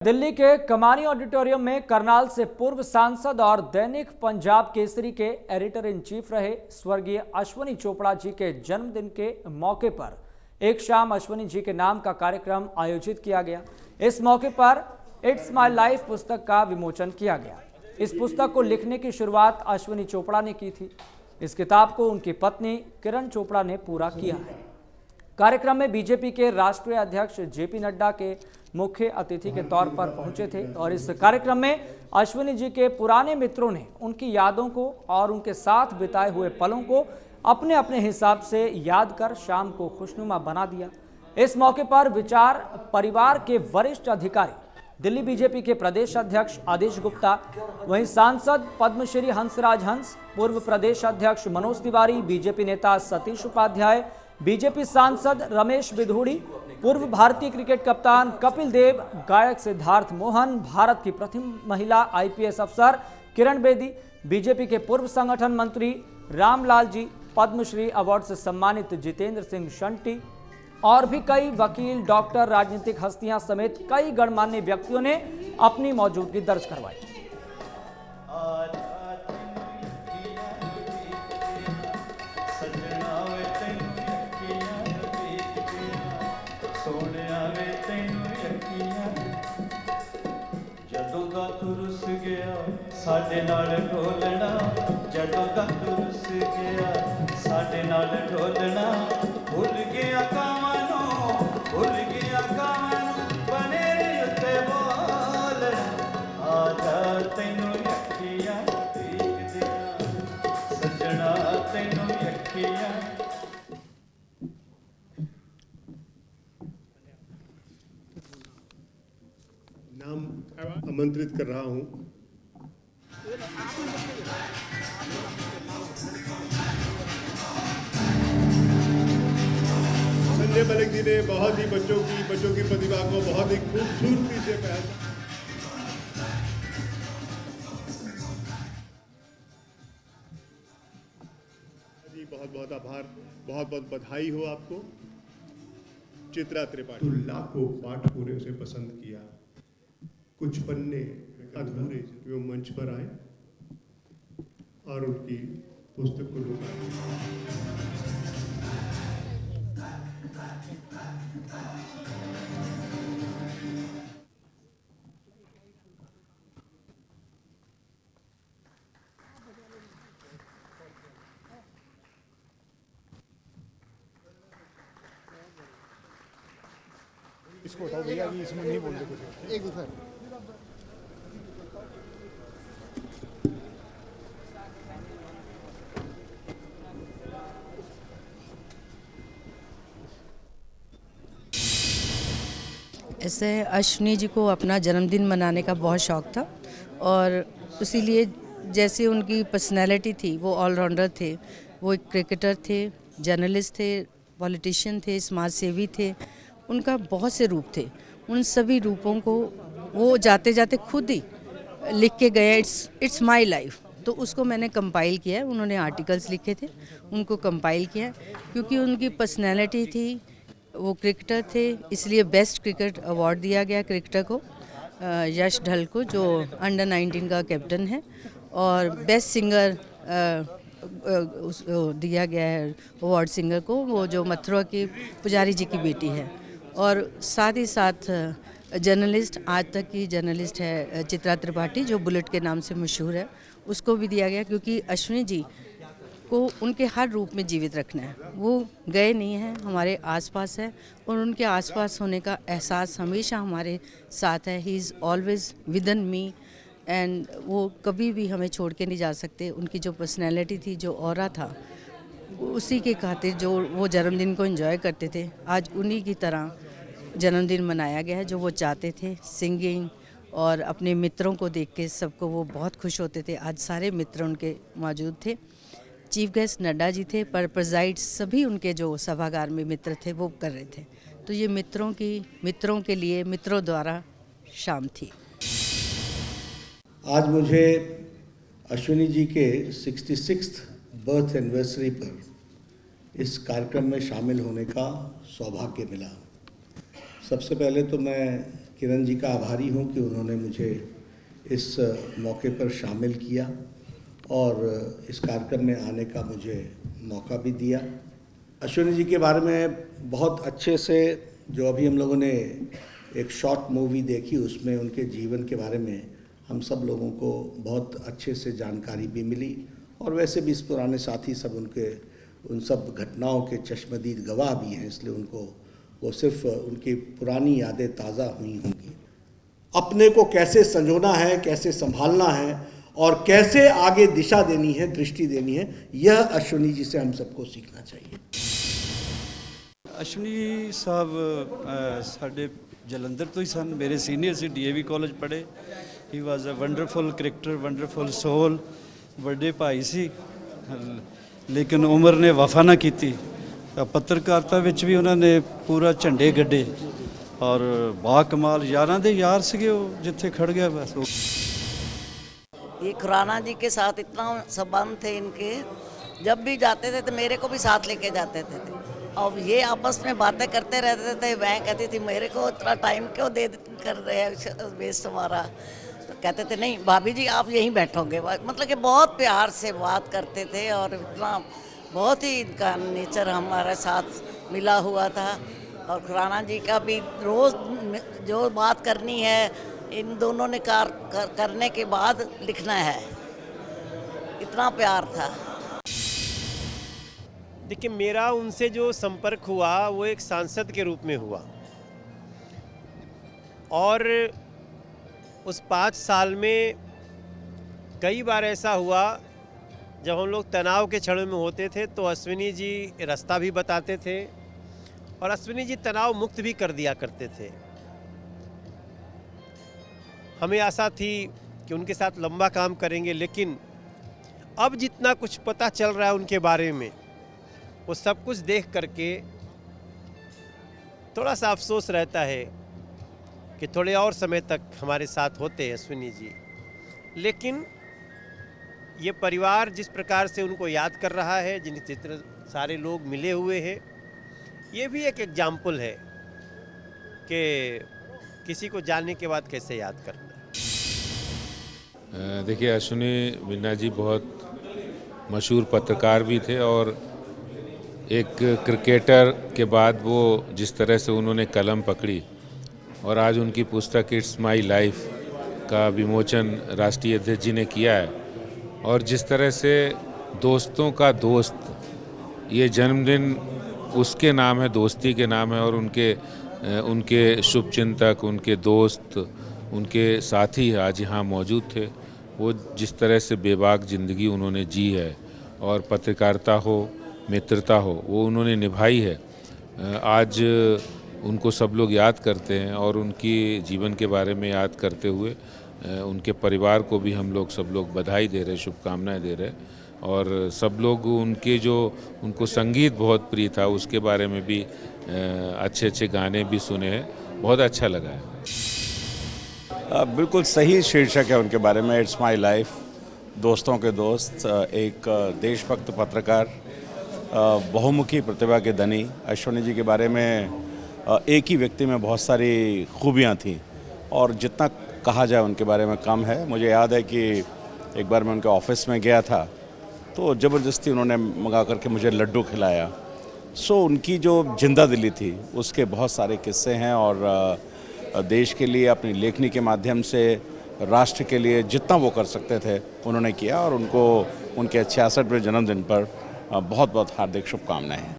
दिल्ली के कमानी ऑडिटोरियम में करनाल से पूर्व सांसद और दैनिक पंजाब केसरी के एडिटर इन चीफ रहे स्वर्गीय अश्विनी चोपड़ा जी के जन्मदिन के मौके पर एक शाम अश्विनी जी के नाम का कार्यक्रम आयोजित किया गया। इस मौके पर इट्स माय लाइफ पुस्तक का विमोचन किया गया। इस पुस्तक को लिखने की शुरुआत अश्विनी चोपड़ा ने की थी। इस किताब को उनकी पत्नी किरण चोपड़ा ने पूरा किया है। कार्यक्रम में बीजेपी के राष्ट्रीय अध्यक्ष जेपी नड्डा के मुख्य अतिथि के तौर पर पहुंचे थे और इस कार्यक्रम में अश्विनी जी के पुराने मित्रों ने उनकी यादों को और उनके साथ बिताए हुए पलों को अपने अपने हिसाब से याद कर शाम को खुशनुमा बना दिया। इस मौके पर विचार परिवार के वरिष्ठ अधिकारी, दिल्ली बीजेपी के प्रदेश अध्यक्ष आदेश गुप्ता, वहीं सांसद पद्मश्री हंसराज हंस, पूर्व प्रदेश अध्यक्ष मनोज तिवारी, बीजेपी नेता सतीश उपाध्याय, बीजेपी सांसद रमेश बिधूड़ी, पूर्व भारतीय क्रिकेट कप्तान कपिल देव, गायक सिद्धार्थ मोहन, भारत की प्रथम महिला आईपीएस अफसर किरण बेदी, बीजेपी के पूर्व संगठन मंत्री रामलाल जी, पद्मश्री अवार्ड से सम्मानित जितेंद्र सिंह शंटी और भी कई वकील, डॉक्टर, राजनीतिक हस्तियां समेत कई गणमान्य व्यक्तियों ने अपनी मौजूदगी दर्ज करवाई। जदों दा तू रुस गया साडे नाल ढोलना, जदों दा तू रुस गया साडे नाल ढोलना, भुल गया कामनो बने उत्ते बोलना, आजा तैनू अखियां देख दिया सजना तैनू अखियां। नाम आमंत्रित कर रहा हूं। संजय मलिक जी ने बहुत ही बच्चों की प्रतिभा को बहुत ही खूबसूरती से पहचाना। जी बहुत बहुत आभार, बहुत बहुत बधाई हो आपको। चित्रा त्रिपाठी, लाखों पाठकों से पसंद किया, कुछ पन्ने अधूरे जो मंच पर आए और उनकी पुस्तक को लोग इसको उठाओ भैया, अभी इसमें नहीं बोल रहे कुछ। एक दूसरा ऐसे अश्विनी जी को अपना जन्मदिन मनाने का बहुत शौक़ था और इसीलिए जैसे उनकी पर्सनैलिटी थी, वो ऑलराउंडर थे। वो एक क्रिकेटर थे, जर्नलिस्ट थे, पॉलिटिशियन थे, समाज सेवी थे। उनका बहुत से रूप थे। उन सभी रूपों को वो जाते जाते खुद ही लिख के गए, इट्स माय लाइफ। तो उसको मैंने कंपाइल किया है। उन्होंने आर्टिकल्स लिखे थे, उनको कंपाइल किया है क्योंकि उनकी पर्सनैलिटी थी। वो क्रिकेटर थे, इसलिए बेस्ट क्रिकेट अवार्ड दिया गया क्रिकेटर को, यश ढल को, जो अंडर 19 का कैप्टन है, और बेस्ट सिंगर दिया गया है अवार्ड सिंगर को, वो जो मथुरा की पुजारी जी की बेटी है। और साथ ही साथ जर्नलिस्ट, आज तक की जर्नलिस्ट है चित्रा त्रिपाठी, जो बुलेट के नाम से मशहूर है, उसको भी दिया गया क्योंकि अश्विनी जी को उनके हर रूप में जीवित रखना है। वो गए नहीं हैं, हमारे आसपास है और उनके आसपास होने का एहसास हमेशा हमारे साथ है। He is always with in me and वो कभी भी हमें छोड़ के नहीं जा सकते। उनकी जो पर्सनैलिटी थी, जो ऑरा था, उसी के खातिर जो वो जन्मदिन को एंजॉय करते थे, आज उन्हीं की तरह जन्मदिन मनाया गया है जो वो चाहते थे। सिंगिंग और अपने मित्रों को देख के सबको वो बहुत खुश होते थे। आज सारे मित्र उनके मौजूद थे। चीफ गेस्ट नड्डा जी थे, पर प्रेजाइड सभी उनके जो सभागार में मित्र थे वो कर रहे थे। तो ये मित्रों के लिए, मित्रों द्वारा शाम थी। आज मुझे अश्विनी जी के 66th बर्थ एनिवर्सरी पर इस कार्यक्रम में शामिल होने का सौभाग्य मिला। सबसे पहले तो मैं किरण जी का आभारी हूँ कि उन्होंने मुझे इस मौके पर शामिल किया और इस कार्यक्रम में आने का मुझे मौका भी दिया। अश्विनी जी के बारे में बहुत अच्छे से जो अभी हम लोगों ने एक शॉर्ट मूवी देखी, उसमें उनके जीवन के बारे में हम सब लोगों को बहुत अच्छे से जानकारी भी मिली और वैसे भी इस पुराने साथी सब उन सब घटनाओं के चश्मदीद गवाह भी हैं, इसलिए उनको वो सिर्फ उनकी पुरानी यादें ताज़ा हुई होंगी। अपने को कैसे संजोना है, कैसे संभालना है और कैसे आगे दिशा देनी है, दृष्टि देनी है, यह अश्विनी जी से हम सबको सीखना चाहिए। ਅਸ਼ਵਨੀ ਸਾਹਿਬ ਸਾਡੇ ਜਲੰਧਰ ਤੋਂ ਹੀ ਸਨ, ਮੇਰੇ ਸੀਨੀਅਰ ਸੀ, DAV ਕਾਲਜ ਪੜ੍ਹੇ। ਹੀ ਵਾਜ਼ ਅ ਵੰਡਰਫੁਲ ਕ੍ਰਿਕਟਰ, ਵੰਡਰਫੁਲ ਸੋਲ, ਵੱਡੇ ਭਾਈ ਸੀ, ਲੇਕਿਨ ਉਮਰ ਨੇ ਵਫਾ ਨਾ ਕੀਤੀ। ਪੱਤਰਕਾਰਤਾ ਵਿੱਚ ਵੀ ਉਹਨਾਂ ਨੇ ਪੂਰਾ ਝੰਡੇ ਗੱਡੇ ਔਰ ਬਾ ਕਮਾਲ ਯਾਰਾਂ ਦੇ ਯਾਰ ਸੀਗੇ ਉਹ, ਜਿੱਥੇ ਖੜ ਗਿਆ ਬਸ। ये खुराना जी के साथ इतना संबंध थे इनके, जब भी जाते थे तो मेरे को भी साथ लेके जाते थे और ये आपस में बातें करते रहते थे। मैं कहती थी मेरे को इतना टाइम क्यों दे कर रहे हैं वेस्ट हमारा, तो कहते थे नहीं भाभी जी आप यहीं बैठोगे। मतलब कि बहुत प्यार से बात करते थे और इतना बहुत ही इनका नेचर हमारे साथ मिला हुआ था। और खुराना जी का भी रोज़ जो बात करनी है इन दोनों ने करने के बाद लिखना है, इतना प्यार था। देखिए मेरा उनसे जो संपर्क हुआ वो एक सांसद के रूप में हुआ और उस 5 साल में कई बार ऐसा हुआ जब हम लोग तनाव के क्षणों में होते थे तो अश्विनी जी रास्ता भी बताते थे और अश्विनी जी तनाव मुक्त भी कर दिया करते थे। हमें आशा थी कि उनके साथ लंबा काम करेंगे, लेकिन अब जितना कुछ पता चल रहा है उनके बारे में वो सब कुछ देख करके थोड़ा सा अफसोस रहता है कि थोड़े और समय तक हमारे साथ होते हैं अश्विनी जी। लेकिन ये परिवार जिस प्रकार से उनको याद कर रहा है, जितने सारे लोग मिले हुए हैं, ये भी एक एग्जाम्पल है कि किसी को जानने के बाद कैसे याद करना। देखिए अश्विनी मिन्ना जी बहुत मशहूर पत्रकार भी थे और एक क्रिकेटर के बाद वो जिस तरह से उन्होंने कलम पकड़ी और आज उनकी पुस्तक इट्स माई लाइफ का विमोचन राष्ट्रीय अध्यक्ष जी ने किया है और जिस तरह से दोस्तों का दोस्त, ये जन्मदिन उसके नाम है, दोस्ती के नाम है और उनके शुभचिंतक, उनके दोस्त, उनके साथी आज यहाँ मौजूद थे। वो जिस तरह से बेबाक ज़िंदगी उन्होंने जी है और पत्रकारिता हो, मित्रता हो, वो उन्होंने निभाई है। आज उनको सब लोग याद करते हैं और उनकी जीवन के बारे में याद करते हुए उनके परिवार को भी हम लोग सब लोग बधाई दे रहे, शुभकामनाएं दे रहे और सब लोग उनको संगीत बहुत प्रिय था, उसके बारे में भी अच्छे अच्छे गाने भी सुने हैं, बहुत अच्छा लगा है। बिल्कुल सही शीर्षक है उनके बारे में, इट्स माई लाइफ, दोस्तों के दोस्त, एक देशभक्त पत्रकार, बहुमुखी प्रतिभा के धनी। अश्विनी जी के बारे में एक ही व्यक्ति में बहुत सारी खूबियाँ थीं और जितना कहा जाए उनके बारे में कम है। मुझे याद है कि एक बार मैं उनके ऑफिस में गया था तो ज़बरदस्ती उन्होंने मंगा करके मुझे लड्डू खिलाया। उनकी जो जिंदा दिली थी उसके बहुत सारे किस्से हैं और देश के लिए अपनी लेखनी के माध्यम से राष्ट्र के लिए जितना वो कर सकते थे उन्होंने किया और उनको उनके 66वें जन्मदिन पर बहुत बहुत हार्दिक शुभकामनाएं हैं।